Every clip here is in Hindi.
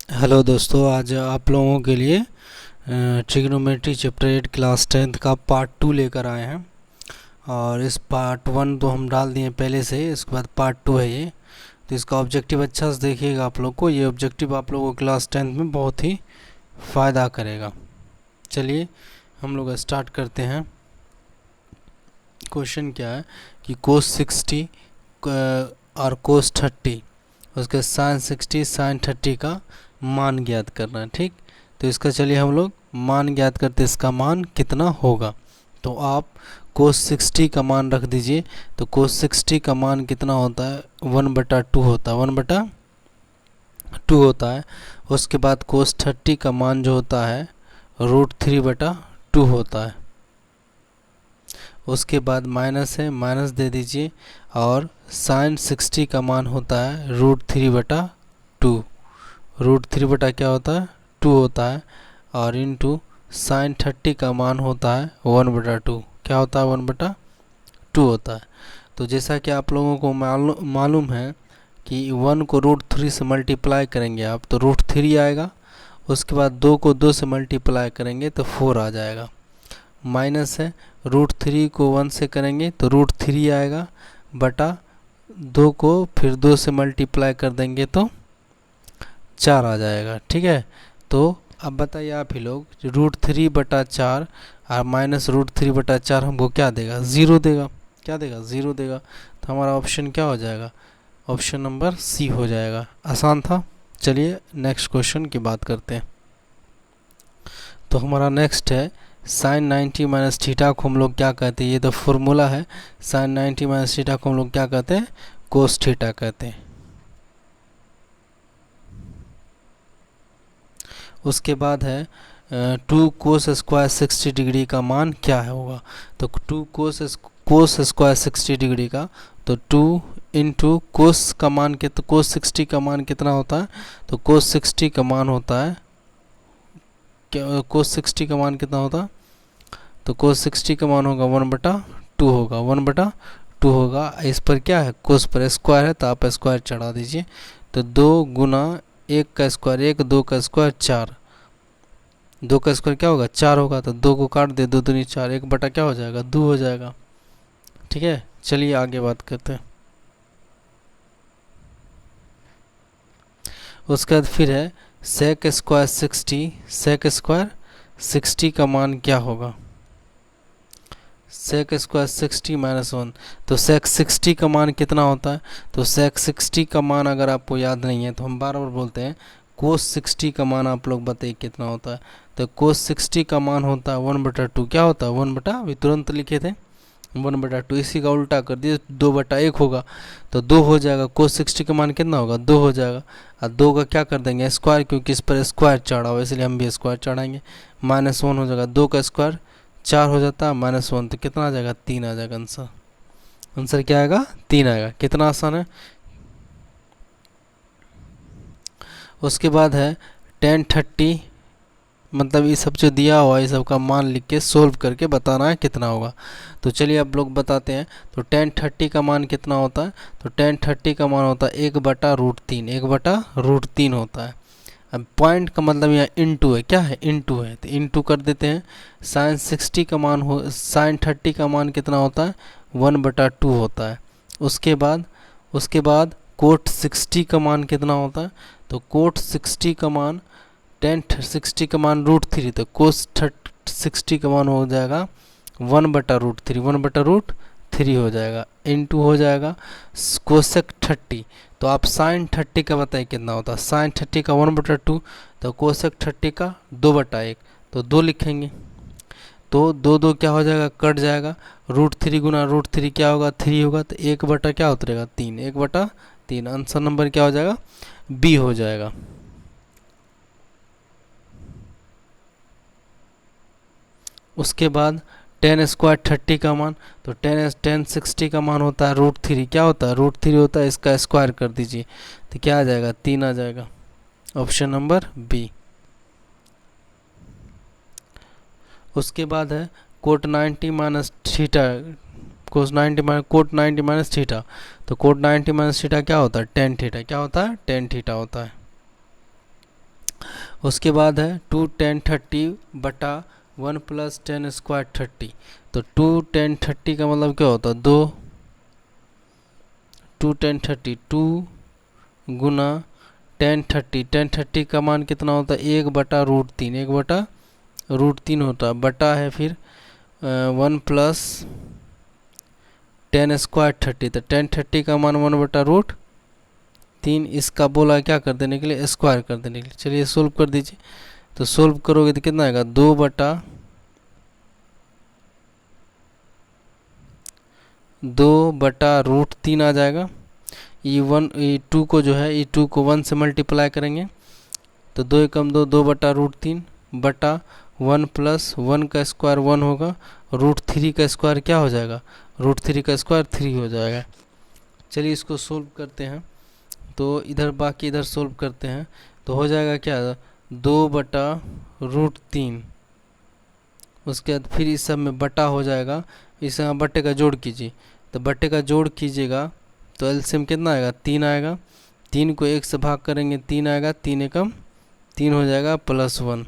हेलो दोस्तों, आज आप लोगों के लिए ट्रिग्नोमेट्री चैप्टर 8 क्लास 10th का पार्ट 2 लेकर आए हैं। और इस पार्ट 1 तो हम डाल दिए पहले से, इसके बाद पार्ट 2 है ये। तो इसका ऑब्जेक्टिव अच्छा से देखिएगा आप लोग को। ये ऑब्जेक्टिव आप लोगों को क्लास 10th में बहुत ही फ़ायदा करेगा। चलिए हम लोग स्टार्ट करते हैं। क्वेश्चन क्या है कि कोस 60 और कोस 30, उसके साइन 60 साइन 30 का मान ज्ञात करना है। ठीक, तो इसका चलिए हम लोग मान ज्ञात करते, इसका मान कितना होगा। तो आप कोस 60 का मान रख दीजिए। तो कोस 60 का मान कितना होता है, 1/2 होता है, 1/2 होता है। उसके बाद कोस 30 का मान जो होता है √3/2 होता है। उसके बाद माइनस है, माइनस दे दीजिए। और साइन 60 का मान होता है √3/2। √3 बटा क्या होता है, 2 होता है। और इंटू साइन 30 का मान होता है 1/2। क्या होता है, 1/2 होता है। तो जैसा कि आप लोगों को मालूम है कि 1 को √3 से मल्टीप्लाई करेंगे आप तो √3 आएगा। उसके बाद 2 को 2 से मल्टीप्लाई करेंगे तो 4 आ जाएगा। माइनस है, √3 को 1 से करेंगे तो √3 आएगा, बटा 2 को फिर 2 से मल्टीप्लाई कर देंगे तो 4 आ जाएगा। ठीक है, तो अब बताइए आप ही लोग, √3/4 और माइनस √3/4 हमको क्या देगा, ज़ीरो देगा। क्या देगा, ज़ीरो देगा। तो हमारा ऑप्शन क्या हो जाएगा, ऑप्शन नंबर सी हो जाएगा। आसान था। चलिए नेक्स्ट क्वेश्चन की बात करते हैं। तो हमारा नेक्स्ट है साइन 90 माइनस थीटा को हम लोग क्या कहते हैं, ये तो फॉर्मूला है। साइन 90 माइनस थीटा को हम लोग क्या कहते हैं, कोस थीटा कहते हैं। उसके बाद है 2 कोस स्क्वायर 60 डिग्री का मान क्या है होगा। तो 2 कोस स्क्वायर 60 डिग्री का, तो 2 इंटू कोस का मान के, तो कोस 60 का मान कितना होता है, तो कोस 60 का मान होता है क्या, कोस 60 का मान कितना होता है, तो कोस 60 का मान होगा 1/2 होगा, 1/2 होगा। इस पर क्या है, कोस पर स्क्वायर है तो आप स्क्वायर चढ़ा दीजिए। तो 2 गुना 1 का स्क्वायर 1, 2 का स्क्वायर 4, 2 का स्क्वायर क्या होगा, 4 होगा। तो 2 को काट दे, 2 दूनी 4, 1 बटा क्या हो जाएगा, 2 हो जाएगा। ठीक है, चलिए आगे बात करते हैं। उसके बाद फिर है सेक स्क्वायर 60, सेक स्क्वायर 60 का मान क्या होगा, सेक स्क्वायर 60 माइनस 1। तो सेक 60 का मान कितना होता है, तो सेक 60 का मान अगर आपको याद नहीं है तो हम बार बार बोलते हैं, कोस 60 का मान आप लोग बताइए कितना होता है। तो कोस 60 का मान होता है 1/2। क्या होता है, 1/, अभी तुरंत लिखे थे 1/2। इसी का उल्टा कर दिए, 2/1 होगा तो 2 हो जाएगा। कोस 60 का मान कितना होगा, 2 हो जाएगा। और 2 का क्या कर देंगे, स्क्वायर, क्योंकि इस पर स्क्वायर चढ़ा हुआ इसलिए हम भी स्क्वायर चढ़ाएंगे। -1 हो जाएगा, 2 का स्क्वायर 4 हो जाता है, -1 तो कितना आ जाएगा, 3 आ जाएगा आंसर। आंसर क्या आएगा, 3 आएगा। कितना आसान है। उसके बाद है tan 30, मतलब ये सब जो दिया हुआ है ये सब का मान लिख के सोल्व करके बताना है कितना होगा। तो चलिए अब लोग बताते हैं। तो tan 30 का मान कितना होता है, तो tan 30 का मान होता है 1/√3, 1/√3 होता है। अब पॉइंट का मतलब यहाँ इंटू है, क्या है, इंटू है, तो इंटू कर देते हैं। साइन 60 का मान हो, साइन 30 का मान कितना होता है, 1/2 होता है। उसके बाद कोट 60 का मान कितना होता है, तो कोट 60 का मान, tan 60 का मान √3, तो कोस 60 का मान हो जाएगा 1/√3, 1/√3 हो जाएगा, इंटू हो जाएगा कोसेक 30। तो आप साइन 30 का बताइए कितना होता है, साइन 30 का 1/2, तो कोसेक 30 का 2/1, तो 2 लिखेंगे। तो 2 2 क्या हो जाएगा, कट जाएगा। √3 गुना √3 क्या होगा, 3 होगा, तो 1 बटा क्या उतरेगा, 3, 1/3। आंसर नंबर क्या हो जाएगा, बी हो जाएगा। उसके बाद tan स्क्वायर 30 का मान, तो tan 60 का मान होता है √3, क्या होता है, √3 होता है, इसका स्क्वायर कर दीजिए तो क्या आ जाएगा, 3 आ जाएगा। Option number B. उसके बाद है cot 90 minus theta, cot 90 minus theta. तो कोट 90 माइनस थीटा क्या होता है, tan थीटा। क्या होता है, tan थीटा होता है। उसके बाद है 2 10 30 बटा 1 प्लस 10 स्क्वायर 30। तो 2 10 30 का मतलब क्या होता है, 2 2 10 30 2 गुना 10 30 का मान कितना होता है, 1/√3, 1/√3 होता है, बटा है फिर 1 प्लस 10 स्क्वायर 30। तो 10 30 का मान 1/√3, इसका बोला क्या कर देने के लिए, स्क्वायर कर देने के लिए। चलिए सोल्व कर दीजिए। तो सोल्व करोगे तो कितना आएगा, 2/√3 आ जाएगा। E2 को जो है, E2 को 1 से मल्टीप्लाई करेंगे तो 2 एकम 2, 2/√3 बटा 1 प्लस 1 का स्क्वायर 1 होगा, √3 का स्क्वायर क्या हो जाएगा, √3 का स्क्वायर 3 हो जाएगा। चलिए इसको सोल्व करते हैं। तो इधर बाकी इधर सोल्व करते हैं तो हो जाएगा क्या, 2/√3। उसके बाद फिर इस सब में बटा हो जाएगा, इस बट्टे का जोड़ कीजिए। तो बट्टे का जोड़ कीजिएगा तो एलसीएम कितना आएगा, 3 आएगा। 3 को 1 से भाग करेंगे 3 आएगा, 3 एकम 3 हो जाएगा प्लस 1।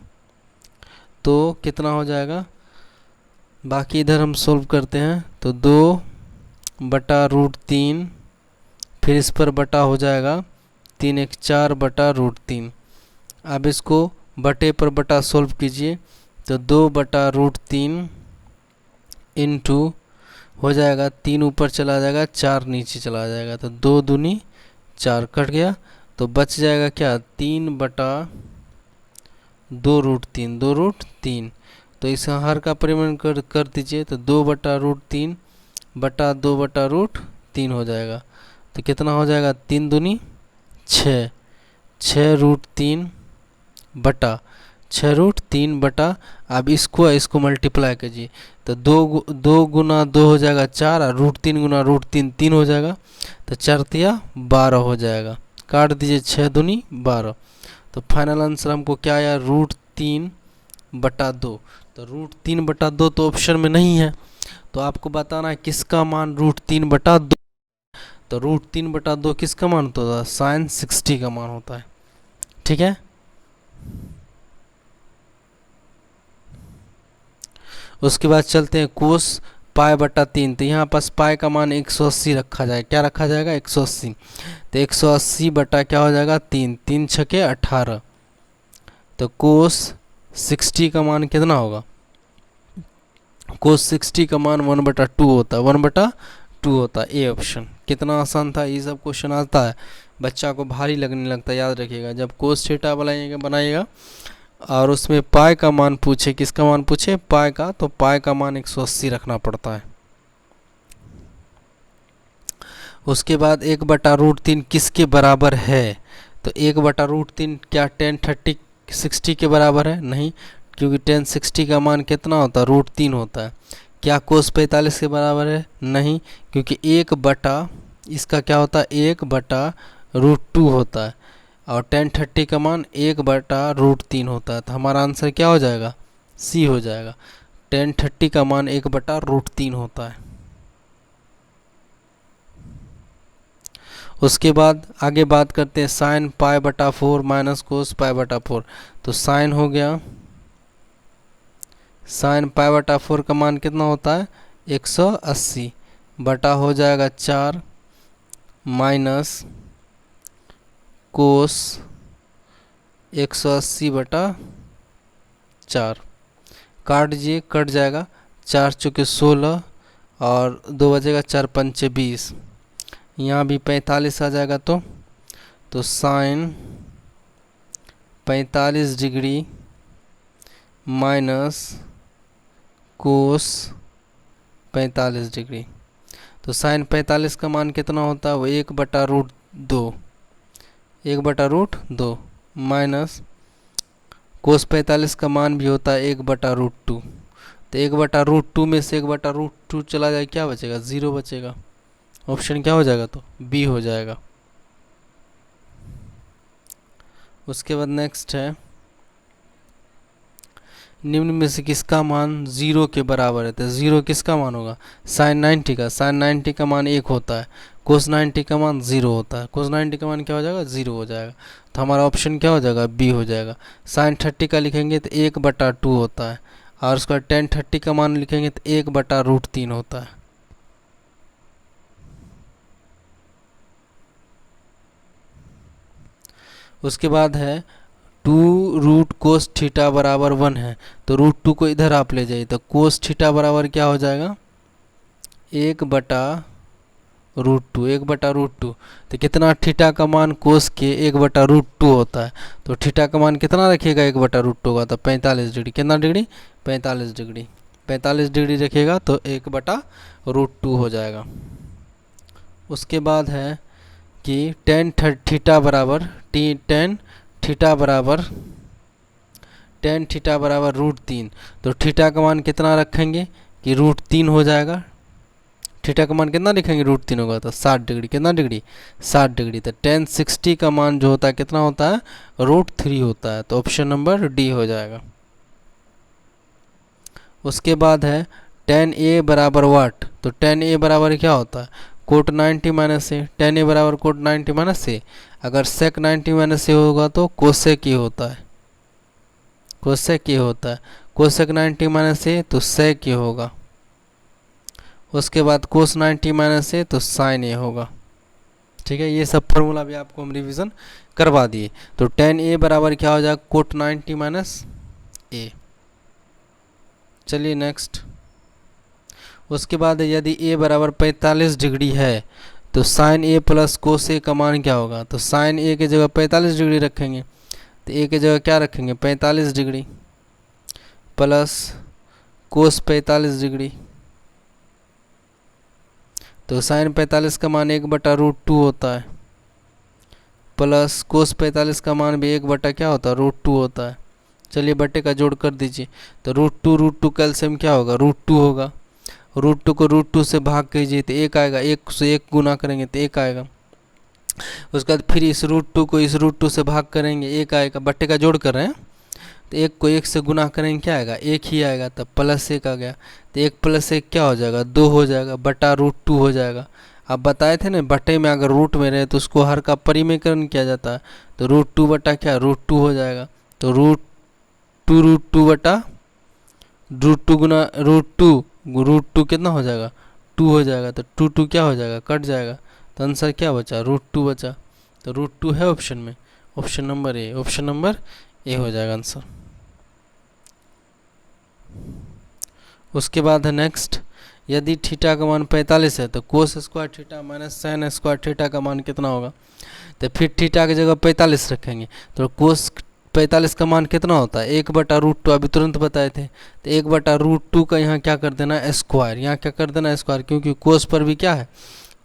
तो कितना हो जाएगा, बाकी इधर हम सोल्व करते हैं तो 2/√3, फिर इस पर बटा हो जाएगा 3 1 4/√3। अब इसको बटे पर बटा सोल्व कीजिए तो 2/√3 इंटू हो जाएगा 3 ऊपर चला जाएगा 4 नीचे चला जाएगा, तो 2 दूनी 4 कट गया। तो बच जाएगा क्या, 3/2√3, 2√3। तो इस हर का परिमाण कर दीजिए तो 2/√3 बटा 2/√3 हो जाएगा। तो कितना हो जाएगा, 3 दूनी 6, 6√3 बटा 6√3 बटा, अब इसको मल्टीप्लाई कीजिए तो 2 गुना 2 हो जाएगा 4 और √3 गुना √3 3 हो जाएगा। तो 4 तिया 12 हो जाएगा, काट दीजिए 6 दूनी 12। तो फाइनल आंसर हमको क्या आया, √3/2। तो √3/2 तो ऑप्शन में नहीं है, तो आपको बताना है किसका मान √3/2। तो √3/2 किसका मान होता है, sin 60 का मान होता है। ठीक है, उसके बाद चलते हैं कोस π/3। तो यहाँ पास पाई का मान 180 रखा जाए, क्या रखा जाएगा, 180। तो 180 बटा क्या हो जाएगा, 3, 3 छके 18। तो कोस 60 का मान कितना होगा, कोस 60 का मान 1/2 होता है, 1/2 होता है। A option. कितना आसान था, ये सब क्वेश्चन आता है, बच्चा को भारी लगने लगता है। याद रखिएगा जब कोस थीटा बनाइएगा और उसमें पाई का मान पूछे, किसका मान पूछे, पाई का, तो पाई का मान 180 रखना पड़ता है। उसके बाद 1/√3 किसके बराबर है, तो 1/√3 क्या 10 30 60 के बराबर है, नहीं, क्योंकि 10 60 का मान कितना होता है, √3 होता है। क्या कोस 45 के बराबर है, नहीं, क्योंकि 1/, इसका क्या होता है, 1/√2 होता है, और 10 30 का मान 1/√3 होता है। तो हमारा आंसर क्या हो जाएगा, सी हो जाएगा। 10 30 का मान 1/√3 होता है। उसके बाद आगे बात करते हैं sin π/4 माइनस कोस π/4। तो साइन हो गया, sin π/4 का मान कितना होता है, 180 बटा हो जाएगा 4 माइनस कोस 180/4। काट दीजिए, कट जाएगा, 4 चौके 16 और 2 बचेगा, 4 पंचे 20। यहाँ भी 45 आ जाएगा। तो sine 45 degree minus cos 45 degree. तो साइन 45 का मान कितना होता है, वो 1/√2, 1/√2 माइनस कोस 45 का मान भी होता है 1/√2। तो 1/√2 में से 1/√2 चला जाए, क्या बचेगा, 0 बचेगा। ऑप्शन क्या हो जाएगा, तो बी हो जाएगा। उसके बाद नेक्स्ट है निम्न में से किसका मान 0 के बराबर है? तो 0 किसका मान होगा? साइन 90 का। साइन 90 का मान 1 होता है, कोस 90 का मान 0 होता है। कोस 90 का मान क्या हो जाएगा? 0 हो जाएगा। तो हमारा ऑप्शन क्या हो जाएगा? बी हो जाएगा। साइन 30 का लिखेंगे तो 1/2 होता है, और उसका टेन 30 का मान लिखेंगे तो 1/√3 होता है। उसके बाद है 2 रूट कोस थीटा बराबर 1 है, तो √2 को इधर आप ले जाइए, तो कोस थीटा बराबर क्या हो जाएगा? 1/√2। 1/√2 तो कितना? थीटा का मान कोस के 1/√2 होता है, तो थीटा का मान कितना रखिएगा? 1/√2 होगा, तो 45 डिग्री। कितना डिग्री? 45 डिग्री। 45 डिग्री रखिएगा तो 1/√2 हो जाएगा। उसके बाद है कि टेन थीटा बराबर टेन थीटा बराबर √3, तो थीटा का मान कितना रखेंगे कि √3 हो जाएगा? थीटा का मान कितना लिखेंगे? √3 होगा, तो 60 डिग्री। कितना डिग्री? 60 डिग्री। तो टेन 60 का मान जो होता है कितना होता है? √3 होता है, तो ऑप्शन नंबर डी हो जाएगा। उसके बाद है टेन ए बराबर वाट, तो टेन ए बराबर क्या होता है? कोट 90 माइनस ए। टेन ए बराबर कोट 90 माइनस ए। अगर सेक 90 माइनस ए होगा तो कोसेक ए होता है, कोसेक ए होता है। कोसेक 90 माइनस ए तो सेक ए होगा। उसके बाद कोस 90 माइनस ए तो साइन ए होगा। ठीक है, ये सब फॉर्मूला भी आपको हम रिवीजन करवा दिए। तो टेन ए बराबर क्या हो जाएगा? कोट 90 माइनस ए। चलिए नेक्स्ट। उसके बाद यदि ए बराबर 45 डिग्री है तो साइन ए प्लस कोस ए का मान क्या होगा? तो साइन ए की जगह 45 डिग्री रखेंगे, तो ए की जगह क्या रखेंगे? 45 डिग्री प्लस कोस 45 डिग्री, तो साइन 45 का मान 1/√2 होता है, प्लस कोस 45 का मान भी 1 क्या होता है? √2 होता है। चलिए बट्टे का जोड़ कर दीजिए, तो √2 कैल्शियम क्या होगा? √2 होगा। √2 को √2 से भाग कीजिए तो 1 आएगा, 1 से 1 गुना करेंगे तो 1 आएगा। उसके बाद फिर इस √2 को इस √2 से भाग करेंगे, 1 आएगा। बट्टे का जोड़ कर रहे हैं तो 1 को 1 से गुना करेंगे, क्या आएगा? 1 ही आएगा, तब +1 आ गया। तो 1 + 1 क्या हो जाएगा? 2 हो जाएगा, बटा √2 हो जाएगा। अब बताए थे ना, बटे में अगर रूट में रहे तो उसको हर का परिमेयकरण किया जाता है, तो √2 बटा क्या? √2 हो जाएगा। तो √2 बटा √2 गुना √2 कितना हो जाएगा? 2 हो जाएगा। तो 2 क्या हो जाएगा? कट जाएगा। तो आंसर क्या बचा? √2 बचा। तो √2 है ऑप्शन में, option number A. Option number A हो जाएगा आंसर। उसके बाद है नेक्स्ट, यदि थीटा का मान 45 है तो cos square theta minus sine square theta का मान कितना होगा? तो फिर थीटा की जगह 45 रखेंगे, तो कोस 45 का मान कितना होता है? 1/√2। अभी तुरंत बताए थे, तो 1/√2 का यहाँ क्या कर देना? स्क्वायर। यहाँ क्या कर देना? स्क्वायर, क्योंकि कोस पर भी क्या है?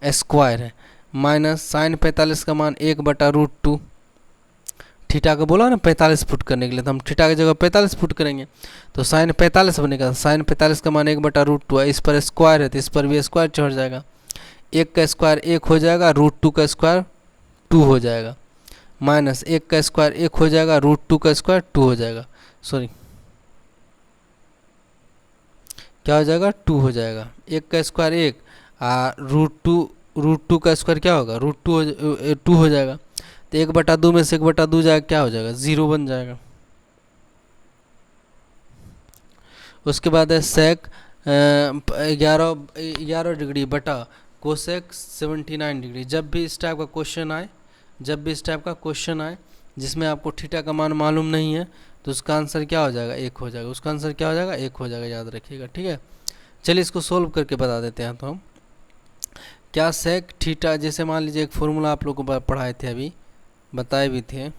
स्क्वायर है। माइनस साइन 45 का मान 1/√2। थीटा का बोला ना 45 फुट करने के लिए, तो हम थीटा की जगह 45 फुट करेंगे, तो साइन 45 बनेगा। साइन 45 का मान 1/√2 है, इस पर स्क्वायर है तो इस पर भी स्क्वायर चढ़ जाएगा। 1 का स्क्वायर 1 हो जाएगा, √2 का स्क्वायर 2 हो जाएगा। माइनस 1 का स्क्वायर 1 हो जाएगा, √2 का स्क्वायर 2 हो जाएगा। सॉरी, क्या हो जाएगा? 2 हो जाएगा। 1 का स्क्वायर 1, √2 का स्क्वायर क्या होगा? √2 हो जाएगा। तो 1/2 में से 1/2 जाएगा, क्या हो जाएगा? 0 बन जाएगा। उसके बाद है सेक 11 डिग्री बटा कोसेक 79 डिग्री। जब भी इस टाइप का क्वेश्चन आए जिसमें आपको थीटा का मान मालूम नहीं है, तो उसका आंसर क्या हो जाएगा? 1 हो जाएगा। उसका आंसर क्या हो जाएगा? 1 हो जाएगा, याद रखिएगा। ठीक है, चलिए इसको सोल्व करके बता देते हैं। तो हम क्या सेक थीटा, जैसे मान लीजिए एक फॉर्मूला आप लोग को पढ़ाए थे, अभी बताए भी थे,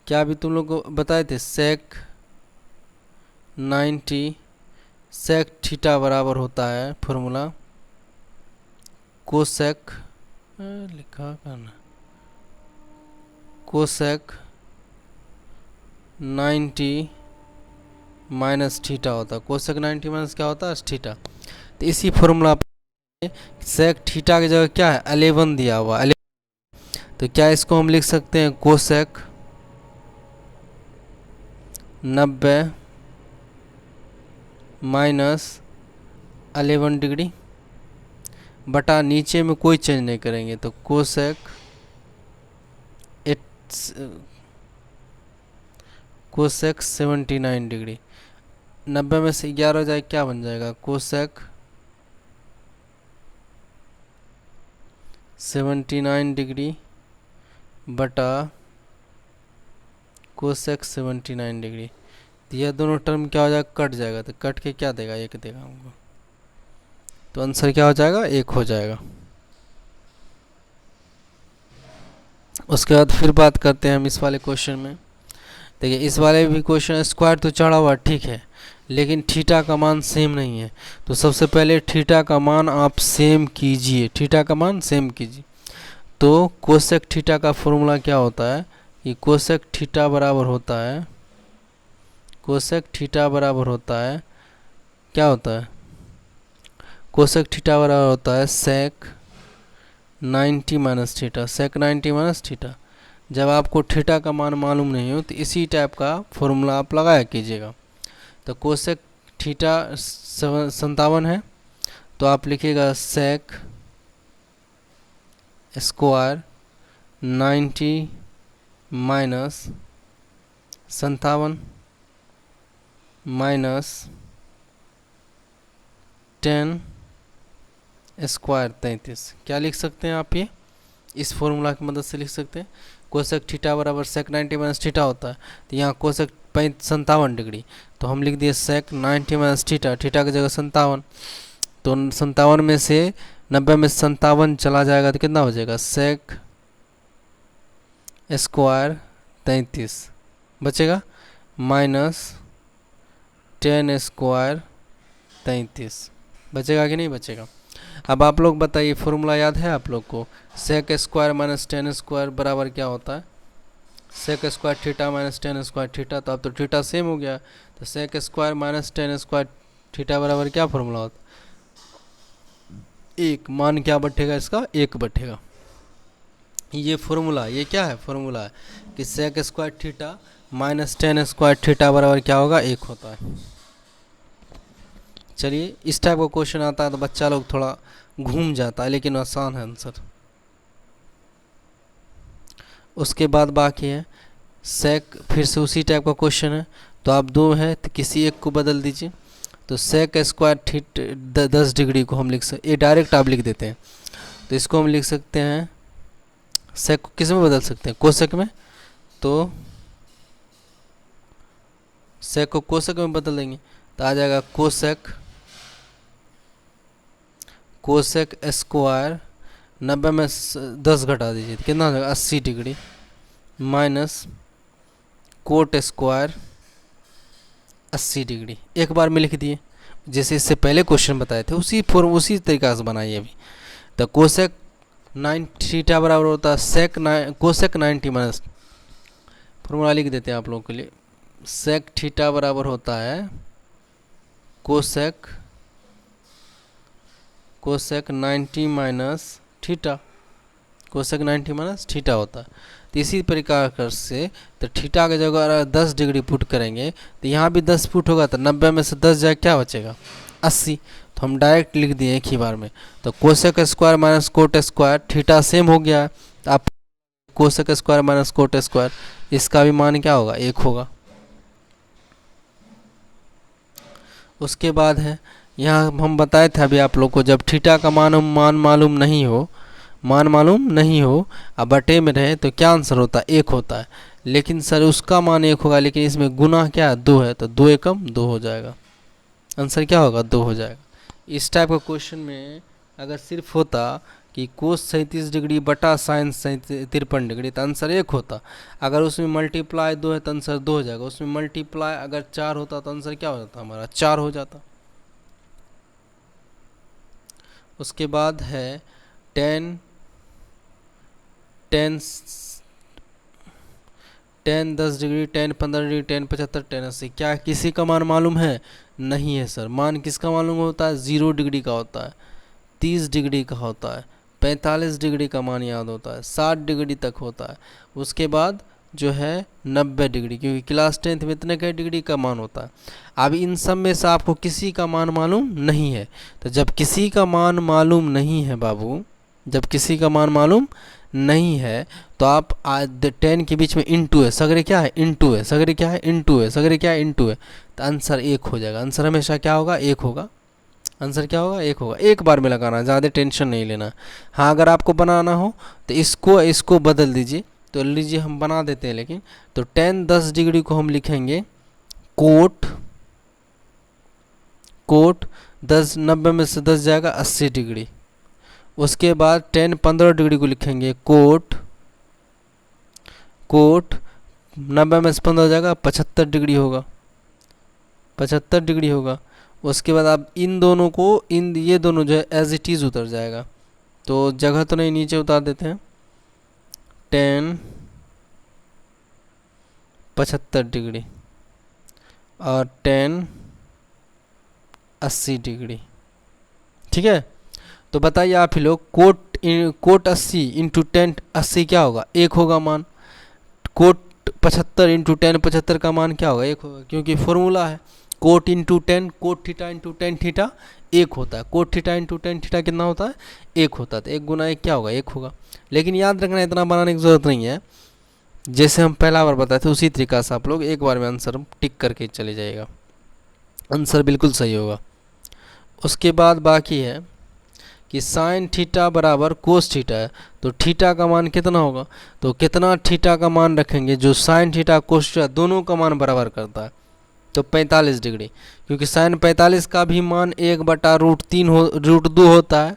क्या अभी तुम लोग को बताए थे? सेक 90 सेक थीटा बराबर होता है फॉर्मूला कोसेक, लिखा करना, कोसेक 90 माइनस थीटा होता है। कोसेक 90 माइनस क्या होता है? थीटा। तो इसी फॉर्मूला सेक थीटा की जगह क्या है? 11 दिया हुआ। तो क्या इसको हम लिख सकते हैं कोसेक 90 माइनस 11 डिग्री बटा नीचे में कोई चेंज नहीं करेंगे, तो कोसेक कोसेक 79 डिग्री। 90 में से 11 जाए क्या बन जाएगा, कोसेक 79 डिग्री बटा कोसेक 79 डिग्री। तो यह दोनों टर्म क्या हो जाएगा, कट जाएगा, तो कट के क्या देगा, एक देगा हमको, तो आंसर क्या हो जाएगा, एक हो जाएगा। उसके बाद फिर बात करते हैं हम इस वाले क्वेश्चन में। देखिए इस वाले भी क्वेश्चन स्क्वायर तो चढ़ा हुआ ठीक है, लेकिन थीटा का मान सेम नहीं है। तो सबसे पहले थीटा का मान आप सेम कीजिए, थीटा का मान सेम कीजिए। तो कोसेक थीटा का फॉर्मूला क्या होता है कि कोसेक थीटा बराबर होता है, कोसेक थीटा बराबर होता है, क्या होता है, कोसेक थीटा बराबर होता है सेक 90 माइनस थीटा, सेक 90 माइनस थीटा। जब आपको थीटा का मान मालूम नहीं हो तो इसी टाइप का फॉर्मूला आप लगाया कीजिएगा। तो कोसेक थीटा 57 है, तो आप लिखिएगा sec square 90 minus 57 minus 10 square 33। क्या लिख सकते हैं आप, ये इस फॉर्मूला की मदद से लिख सकते हैं। कोसेक थीटा बराबर सेक 90 माइनस थीटा होता है, तो यहाँ कोसेक 57 डिग्री, तो हम लिख दिए सेक 90 माइनस थीटा, थीटा की जगह 57, तो 57 में से 90 में 57 चला जाएगा तो कितना हो जाएगा, सेक स्क्वायर 33 बचेगा माइनस 10 स्क्वायर 33 बचेगा कि नहीं बचेगा। अब आप लोग बताइए, फॉर्मूला याद है आप लोग को, सेक स्क्वायर माइनस 10 स्क्वायर बराबर क्या होता है, sec square theta minus 10 square theta. तो अब तो थीटा सेम हो गया, तो sec square minus 10 square theta बराबर क्या फॉर्मूला होता है, एक, मान क्या बैठेगा इसका, एक बैठेगा। ये फॉर्मूला, ये क्या है, फॉर्मूला है कि sec square theta minus 10 square theta बराबर क्या होगा, एक होता है। चलिए इस टाइप का क्वेश्चन आता है तो बच्चा लोग थोड़ा घूम जाता है, लेकिन आसान है आंसर। उसके बाद बाकी है सेक, फिर से उसी टाइप का क्वेश्चन है, तो आप दो है तो किसी एक को बदल दीजिए। तो सेक स्क्वायर 10 डिग्री को हम लिख सकते, ये डायरेक्ट आप लिख देते हैं, तो इसको हम लिख सकते हैं, सेक को किस में बदल सकते हैं, कोसेक में। तो सेक को कोसेक में बदल देंगे तो आ जाएगा कोसेक स्क्वायर 90 में 10 घटा दीजिए तो कितना हो जाएगा, 80 degree minus cot square 80 degree. एक बार में लिख दिए, जैसे इससे पहले क्वेश्चन बताए थे उसी तरीका से बनाइए अभी। तो कोसेक 9 थीटा बराबर होता है सेक कोसेक 90 माइनस, फॉर्मूला लिख देते हैं आप लोगों के लिए, सेक थीटा बराबर होता है cosec 90 minus theta, cosec 90 minus theta होता है। तो इसी प्रकार से तो थीटा की जगह अगर 10 डिग्री पुट करेंगे तो यहाँ भी 10 पुट होगा, तो 90 में से 10 जाए क्या बचेगा, 80। तो हम डायरेक्ट लिख दिए एक ही बार में। तो cosec square minus cot square, theta same हो गया, तो आप cosec square minus cot square, इसका भी मान क्या होगा, एक होगा। उसके बाद है यहाँ हम बताए थे अभी आप लोग को, जब थीटा का मान मालूम नहीं हो अब बटे में रहे तो क्या आंसर होता है, एक होता है। लेकिन सर उसका मान एक होगा, लेकिन इसमें गुना क्या है, 2 है, तो 2 एकम 2 हो जाएगा, आंसर क्या होगा, 2 हो जाएगा। इस टाइप का क्वेश्चन में अगर सिर्फ होता कि कोस 37 डिग्री बटा साइन 53 डिग्री तो आंसर एक होता। अगर उसमें मल्टीप्लाई 2 है तो आंसर 2 हो जाएगा, उसमें मल्टीप्लाई अगर 4 होता तो आंसर क्या हो जाता, हमारा 4 हो जाता। उसके बाद है 10 10 10 डिग्री 10 15 डिग्री 10 75 10 80, क्या किसी का मान मालूम है, नहीं है सर। मान किसका मालूम होता है, 0 डिग्री का होता है, 30 डिग्री का होता है, 45 डिग्री का मान याद होता है, 60 डिग्री तक होता है, उसके बाद जो है 90 डिग्री, क्योंकि क्लास 10th में इतने का डिग्री का मान होता है। अब इन सब में से आपको किसी का मान मालूम नहीं है, तो जब किसी का मान मालूम नहीं है बाबू, जब किसी का मान मालूम नहीं है तो आप 10 के बीच में इंटू है, सगरे क्या है इंटू है, सगरे क्या है इंटू है, सगरे क्या है इंटू है, तो आंसर 1 हो जाएगा। आंसर हमेशा क्या होगा 1 होगा, आंसर क्या होगा 1 होगा। एक बार में लगाना, ज़्यादा टेंशन नहीं लेना। हाँ अगर आपको बनाना हो तो इसको बदल दीजिए, तो लीजिए हम बना देते हैं। लेकिन तो 10 डिग्री को हम लिखेंगे कोट 10 90 में से 10 जाएगा 80 डिग्री। उसके बाद 15 डिग्री को लिखेंगे कोट 90 में से 15 जाएगा 75 डिग्री होगा, 75 डिग्री होगा। उसके बाद आप इन दोनों को ये दोनों जो है एज इट इज़ उतर जाएगा, तो जगह तो नहीं नीचे उतार देते हैं। 10 75 डिग्री और 10 80 डिग्री, ठीक है। तो बताइए आप ही लोग, कोट 80 इंटू 10 80 क्या होगा 1 होगा मान, कोट 75 इंटू 10 75 का मान क्या होगा 1 होगा, क्योंकि फॉर्मूला है cot into 10 cot theta into 10 theta 1 होता है, कोट थीटा इंटू 10 थीटा कितना होता है 1 होता है, तो 1 गुना 1 क्या होगा 1 होगा। लेकिन याद रखना इतना बनाने की ज़रूरत नहीं है, जैसे हम पहला बार बताए थे उसी तरीक़ा से आप लोग एक बार में आंसर टिक करके चले जाइएगा, आंसर बिल्कुल सही होगा। उसके बाद बाकी है कि साइन थीटा बराबर कोस थीटा है, तो थीटा का मान कितना होगा, तो कितना थीटा का मान रखेंगे जो साइन थीटा कोस थीटा दोनों का मान बराबर करता है, तो 45 डिग्री, क्योंकि साइन 45 का भी मान 1/√2 होता है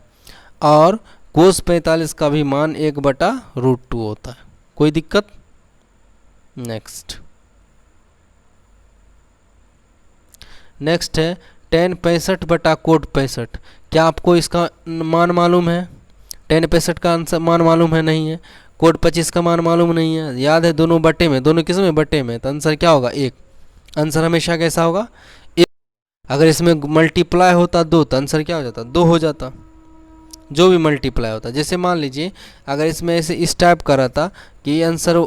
और कोस 45 का भी मान 1/√2 होता है। कोई दिक्कत? नेक्स्ट है tan 65 बटा कोट 65। क्या आपको इसका मान मालूम है? tan 65 का आंसर मान मालूम है? नहीं है। कोट 25 का मान मालूम नहीं है, याद है दोनों बटे में, दोनों किस में बटे में, तो आंसर क्या होगा 1। आंसर हमेशा कैसा होगा 1। अगर इसमें मल्टीप्लाई होता 2 तो आंसर क्या हो जाता 2 हो जाता, जो भी मल्टीप्लाई होता। जैसे मान लीजिए अगर इसमें ऐसे इस टाइप का रहता कि आंसर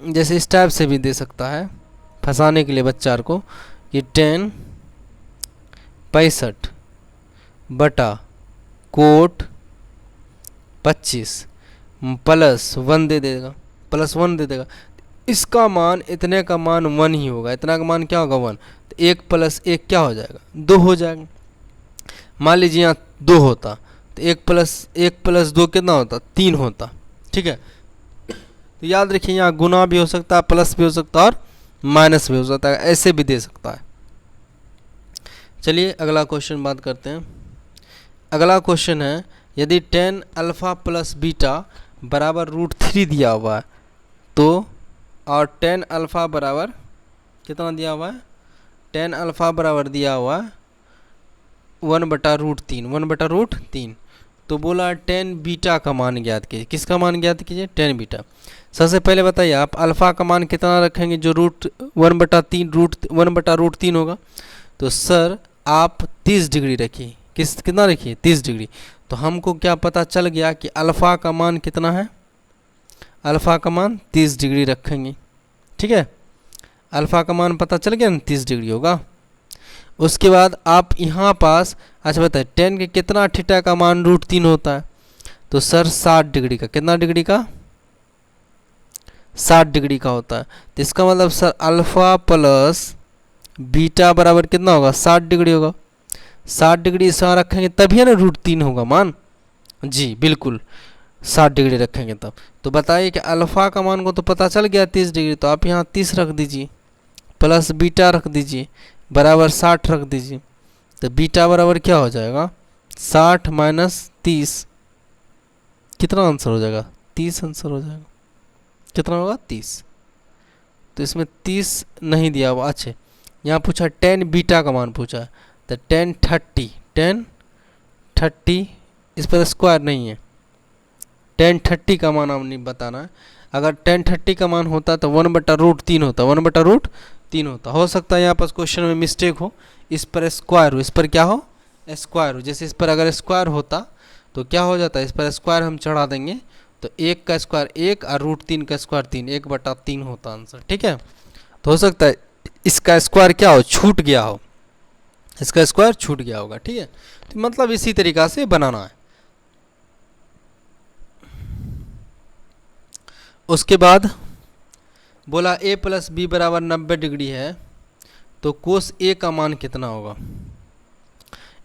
जैसे इस टाइप से भी दे सकता है फंसाने के लिए बच्चा को, कि tan 65 बटा कोट 25 प्लस 1 दे देगा, प्लस 1 दे देगा, इसका मान इतने का मान 1 ही होगा, इतना का मान क्या होगा 1, तो 1 प्लस 1 क्या हो जाएगा 2 हो जाएगा। मान लीजिए यहाँ 2 होता तो 1 प्लस 2 कितना होता 3 होता, ठीक है। तो याद रखिए यहाँ गुना भी हो सकता है, प्लस भी हो सकता है और माइनस भी हो सकता है, ऐसे भी दे सकता है। चलिए अगला क्वेश्चन बात करते हैं। अगला क्वेश्चन है यदि tan अल्फ़ा प्लस बीटा बराबर √3 दिया हुआ है तो, और tan अल्फ़ा बराबर कितना दिया हुआ है, tan अल्फ़ा बराबर दिया हुआ है 1/√3, तो बोला tan बीटा का मान ज्ञात कीजिए। किसका मान ज्ञात कीजिए? tan beta. सबसे पहले बताइए आप अल्फ़ा का मान कितना रखेंगे जो √1/3 होगा, तो सर आप 30 डिग्री रखिए। कितना रखिए 30 डिग्री। तो हमको क्या पता चल गया कि अल्फ़ा का मान कितना है, अल्फ़ा का मान 30 डिग्री रखेंगे, ठीक है। अल्फ़ा का मान पता चल गया ना 30 डिग्री होगा। उसके बाद आप यहाँ पास अच्छा बताए tan के कितना थीटा का मान √3 होता है, तो सर 60 डिग्री का, कितना डिग्री का 60 डिग्री का होता है। तो इसका मतलब सर अल्फ़ा प्लस बीटा बराबर कितना होगा 60 डिग्री होगा। 60 डिग्री इस यहाँ रखेंगे तभी है ना √3 होगा मान, जी बिल्कुल 60 डिग्री रखेंगे तब। तो बताइए कि अल्फ़ा का मान को तो पता चल गया 30 डिग्री, तो आप यहाँ 30 रख दीजिए प्लस बीटा रख दीजिए बराबर 60 रख दीजिए, तो बीटा बराबर क्या हो जाएगा 60 माइनस 30, कितना आंसर हो जाएगा 30 आंसर हो जाएगा। कितना होगा 30। तो इसमें 30 नहीं दिया हुआ। अच्छा यहाँ पूछा tan बीटा का मान पूछा है, तो tan 30 इस पर स्क्वायर नहीं है, tan 30 का मान हम नहीं बताना है। अगर tan 30 का मान होता तो 1/√3 होता, 1/√3 होता। हो सकता है यहाँ पर क्वेश्चन में मिस्टेक हो, इस पर स्क्वायर हो, इस पर क्या हो स्क्वायर हो। जैसे इस पर अगर स्क्वायर होता तो क्या हो जाता है, इस पर स्क्वायर हम चढ़ा देंगे तो 1 का स्क्वायर 1 और √3 का स्क्वायर 3, 1/3 होता आंसर। ठीक है, तो हो सकता है इसका स्क्वायर क्या हो, छूट गया हो, इसका स्क्वायर छूट गया होगा। ठीक है, तो मतलब इसी तरीक़ा से बनाना है। उसके बाद बोला a + b = 90 डिग्री है, तो कोस a का मान कितना होगा।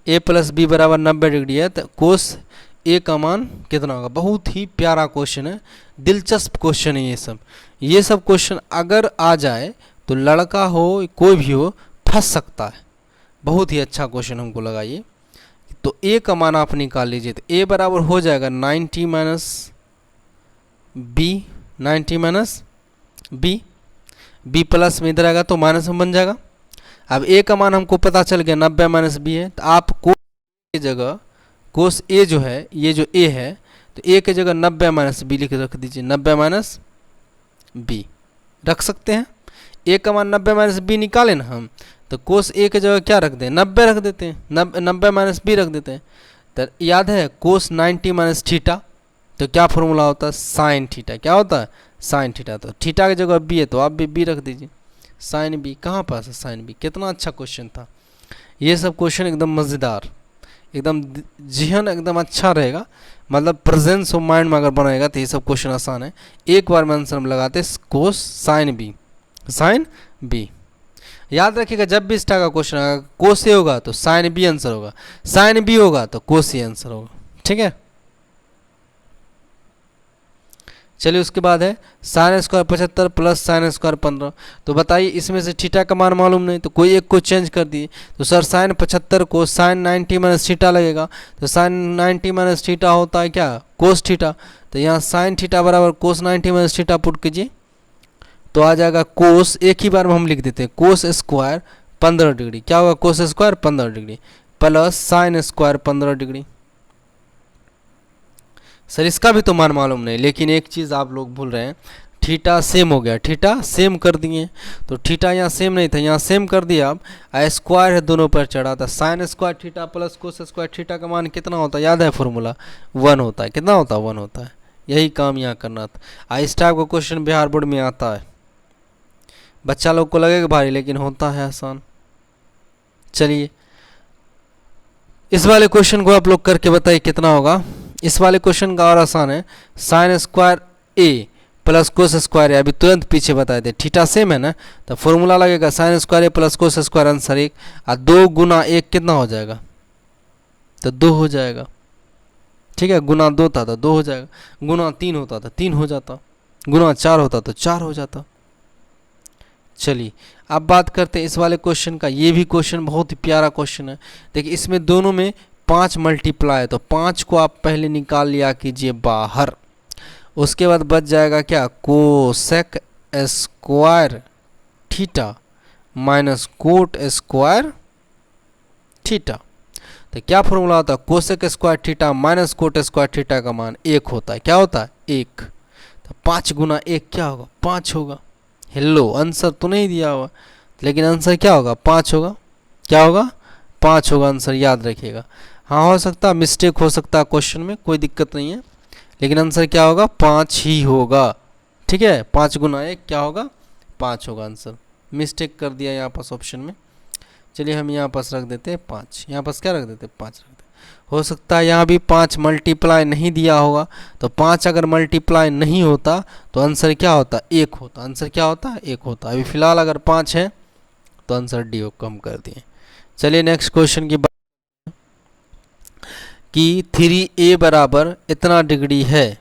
a + b = 90 डिग्री है तो कोस a का मान कितना होगा। बहुत ही प्यारा क्वेश्चन है, दिलचस्प क्वेश्चन है ये सब क्वेश्चन अगर आ जाए तो लड़का हो कोई भी हो फंस सकता है। बहुत ही अच्छा क्वेश्चन हमको लगा ये। तो a का मान आप निकाल लीजिए, तो a बराबर हो जाएगा 90 - b, 90 - b, b प्लस में इधर आएगा तो माइनस में बन जाएगा। अब a का मान हमको पता चल गया 90 - b है, तो आप कोस की जगह कोस a जो है, ये जो a है, तो a की जगह 90 - b लिख रख दीजिए, 90 - b रख सकते हैं। a का मान 90 - b निकालें ना हम, तो कोस a की जगह क्या रख दें, 90 रख देते हैं, 90 - b रख देते हैं। तो याद है कोस 90 - थीटा, तो क्या फॉर्मूला होता है, साइन थीटा। क्या होता है, साइन थीटा। तो थीटा की जगह b है तो आप भी b रख दीजिए, साइन b। कहाँ पास है साइन b। कितना अच्छा क्वेश्चन था ये सब क्वेश्चन, एकदम मज़ेदार, एकदम जहन एकदम अच्छा रहेगा। मतलब प्रेजेंस ऑफ माइंड में अगर बनाएगा तो ये सब क्वेश्चन आसान है। एक बार में आंसर हम लगाते cos sine b, sine b। याद रखिएगा जब भी इस तरह का क्वेश्चन आएगा, कोस a होगा तो साइन b आंसर होगा, साइन b होगा तो कोस a आंसर होगा। ठीक है, चलिए उसके बाद है sine square 75 plus sine square 15। तो बताइए इसमें से थीटा का मान मालूम नहीं, तो कोई एक को चेंज कर दिए। तो सर साइन 75 को साइन 90 - थीटा लगेगा, तो साइन 90 - थीटा होता है क्या, कोस थीटा। तो यहाँ साइन थीटा बराबर कोस 90 - थीटा पुट कीजिए, तो आ जाएगा कोस, एक ही बार में हम लिख देते हैं, कोस स्क्वायर 15 डिग्री। क्या होगा, cos square 15 degree plus sine square 15 degree. Sir इसका भी तो मान मालूम नहीं, लेकिन एक चीज़ आप लोग भूल रहे हैं, थीटा सेम हो गया, थीटा सेम कर दिए। तो थीटा यहाँ सेम नहीं था, यहाँ सेम कर दिया। अब स्क्वायर है दोनों पर चढ़ा था, sine square theta plus cos square theta का मान कितना होता है, याद है फॉर्मूला 1 होता है। कितना होता है, 1 होता है। यही काम यहाँ करना था। इस टाइप का क्वेश्चन बिहार बोर्ड में आता है, बच्चा लोग को लगेगा भारी लेकिन होता है आसान। चलिए इस वाले क्वेश्चन को आप लोग करके बताइए कितना होगा। इस वाले क्वेश्चन का और आसान है, sine square a plus cos square a। अभी तुरंत पीछे बताए थे, थीटा सेम है ना, तो फॉर्मूला लगेगा sine square a plus cos square answer 1, और 2 गुना 1 कितना हो जाएगा, तो 2 हो जाएगा। ठीक है, गुना 2 था तो 2 हो जाएगा, गुना 3 होता तो 3 हो जाता, गुना 4 होता तो 4 हो जाता। चलिए अब बात करते हैं इस वाले क्वेश्चन का। ये भी क्वेश्चन बहुत ही प्यारा क्वेश्चन है। देखिए इसमें दोनों में 5 मल्टीप्लाई है, तो 5 को आप पहले निकाल लिया कीजिए बाहर। उसके बाद बच जाएगा क्या, cosec square theta minus cot square theta. तो क्या फॉर्मूला होता है, cosec square theta minus cot square theta का मान 1 होता है। क्या होता है, 1। तो 5 गुना 1 क्या होगा, 5 होगा। हेलो, आंसर तो नहीं दिया हुआ, लेकिन आंसर क्या होगा, 5 होगा। क्या होगा, 5 होगा आंसर, याद रखिएगा। हाँ हो सकता है मिस्टेक हो सकता है क्वेश्चन में, कोई दिक्कत नहीं है, लेकिन आंसर क्या होगा, 5 ही होगा। ठीक है, 5 गुना 1 क्या होगा, 5 होगा आंसर। मिस्टेक कर दिया यहाँ पास ऑप्शन में। चलिए हम यहाँ पास रख देते हैं 5, यहाँ पास क्या रख देते हैं, 5 रख देते। हो सकता है यहाँ भी 5 मल्टीप्लाई नहीं दिया होगा, तो 5 अगर मल्टीप्लाई नहीं होता तो आंसर क्या होता, 1 होता। आंसर क्या होता, 1 होता। अभी फिलहाल अगर 5 है तो आंसर डी को कम कर दिए। चलिए नेक्स्ट क्वेश्चन की बात कि 3a बराबर इतना डिग्री है,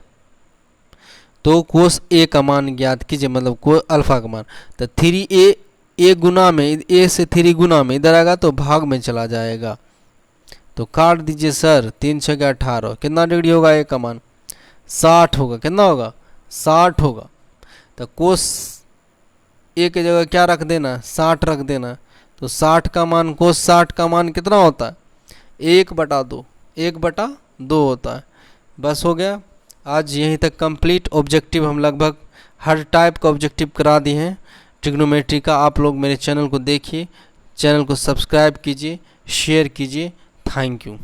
तो कोस a का मान ज्ञात कीजिए, मतलब को अल्फा का मान। तो 3a a गुना में, a से 3 गुना में इधर आएगा तो भाग में चला जाएगा, तो काट दीजिए सर। 3 6 18, कितना डिग्री होगा a का मान, 60 होगा। कितना होगा, 60 होगा। तो कोस a की जगह क्या रख देना, 60 रख देना। तो 60 का मान, कोस 60 का मान कितना होता है, 1/2, 1/2 होता है। बस हो गया। आज यहीं तक कंप्लीट। ऑब्जेक्टिव हम लगभग हर टाइप का ऑब्जेक्टिव करा दिए हैं ट्रिग्नोमेट्री का। आप लोग मेरे चैनल को देखिए, चैनल को सब्सक्राइब कीजिए, शेयर कीजिए। Thank you.